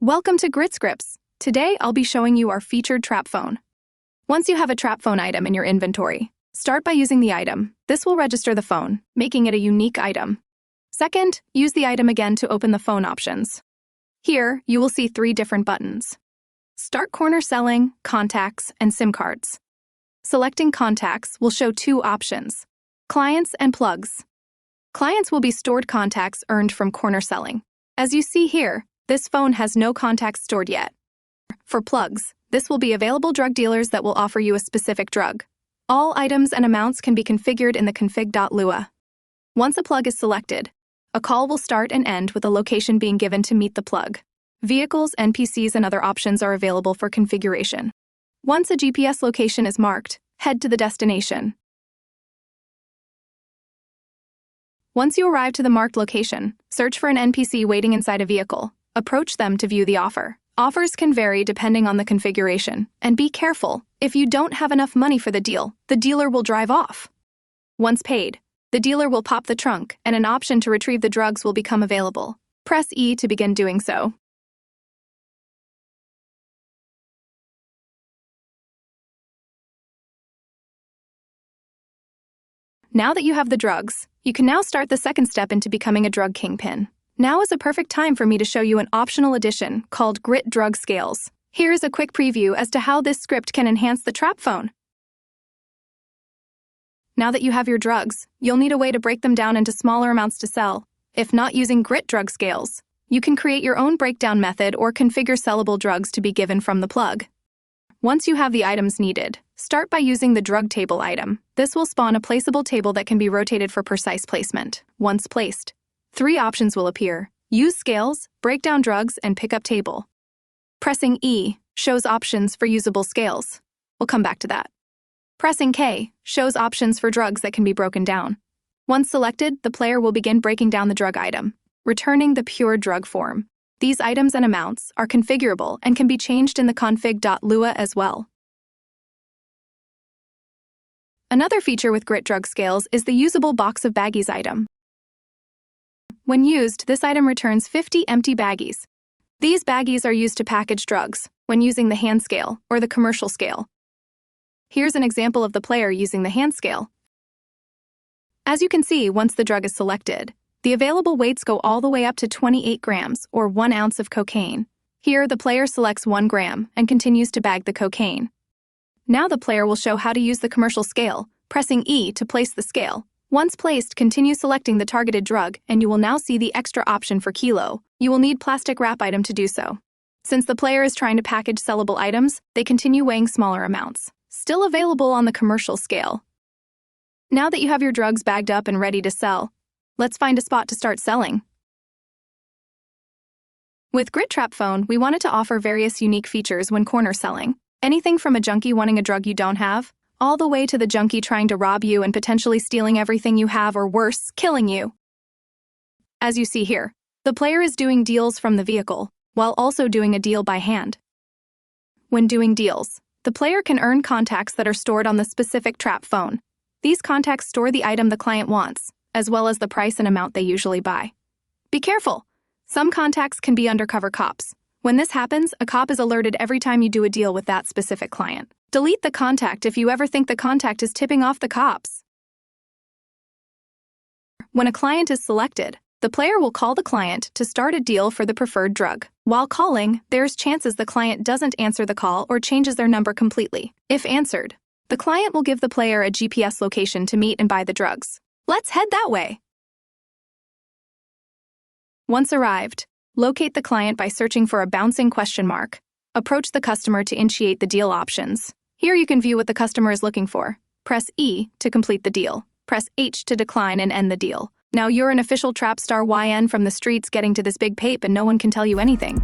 Welcome to Grit Scripts. Today, I'll be showing you our featured trap phone. Once you have a trap phone item in your inventory, start by using the item. This will register the phone, making it a unique item. Second, use the item again to open the phone options. Here, you will see 3 different buttons. Start corner selling, contacts, and SIM cards. Selecting contacts will show 2 options, clients and plugs. Clients will be stored contacts earned from corner selling. As you see here, this phone has no contacts stored yet. For plugs, this will be available drug dealers that will offer you a specific drug. All items and amounts can be configured in the config.lua. Once a plug is selected, a call will start and end with a location being given to meet the plug. Vehicles, NPCs, and other options are available for configuration. Once a GPS location is marked, head to the destination. Once you arrive to the marked location, search for an NPC waiting inside a vehicle. Approach them to view the offer. Offers can vary depending on the configuration, and be careful. If you don't have enough money for the dealer will drive off. Once paid, the dealer will pop the trunk, and an option to retrieve the drugs will become available. Press E to begin doing so. Now that you have the drugs, you can now start the second step into becoming a drug kingpin. Now is a perfect time for me to show you an optional addition called GRIT Drug Scales. Here's a quick preview as to how this script can enhance the trap phone. Now that you have your drugs, you'll need a way to break them down into smaller amounts to sell. If not using GRIT Drug Scales, you can create your own breakdown method or configure sellable drugs to be given from the plug. Once you have the items needed, start by using the drug table item. This will spawn a placeable table that can be rotated for precise placement. Once placed, 3 options will appear: use scales, break down drugs, and pick up table. Pressing E shows options for usable scales. We'll come back to that. Pressing K shows options for drugs that can be broken down. Once selected, the player will begin breaking down the drug item, returning the pure drug form. These items and amounts are configurable and can be changed in the config.lua as well. Another feature with GRIT Drug Scales is the usable box of baggies item. When used, this item returns 50 empty baggies. These baggies are used to package drugs when using the hand scale or the commercial scale. Here's an example of the player using the hand scale. As you can see, once the drug is selected, the available weights go all the way up to 28 grams or 1 ounce of cocaine. Here, the player selects 1 gram and continues to bag the cocaine. Now the player will show how to use the commercial scale, pressing E to place the scale. Once placed, continue selecting the targeted drug, and you will now see the extra option for kilo. You will need plastic wrap item to do so. Since the player is trying to package sellable items, they continue weighing smaller amounts, still available on the commercial scale. Now that you have your drugs bagged up and ready to sell, let's find a spot to start selling. With GRIT-trapphone, we wanted to offer various unique features when corner selling. Anything from a junkie wanting a drug you don't have, all the way to the junkie trying to rob you and potentially stealing everything you have, or worse, killing you. As you see here, the player is doing deals from the vehicle, while also doing a deal by hand. When doing deals, the player can earn contacts that are stored on the specific trap phone. These contacts store the item the client wants, as well as the price and amount they usually buy. Be careful! Some contacts can be undercover cops. When this happens, a cop is alerted every time you do a deal with that specific client. Delete the contact if you ever think the contact is tipping off the cops. When a client is selected, the player will call the client to start a deal for the preferred drug. While calling, there's chances the client doesn't answer the call or changes their number completely. If answered, the client will give the player a GPS location to meet and buy the drugs. Let's head that way. Once arrived, locate the client by searching for a bouncing question mark. Approach the customer to initiate the deal options. Here you can view what the customer is looking for. Press E to complete the deal. Press H to decline and end the deal. Now you're an official trap star YN from the streets getting to this big pape and no one can tell you anything.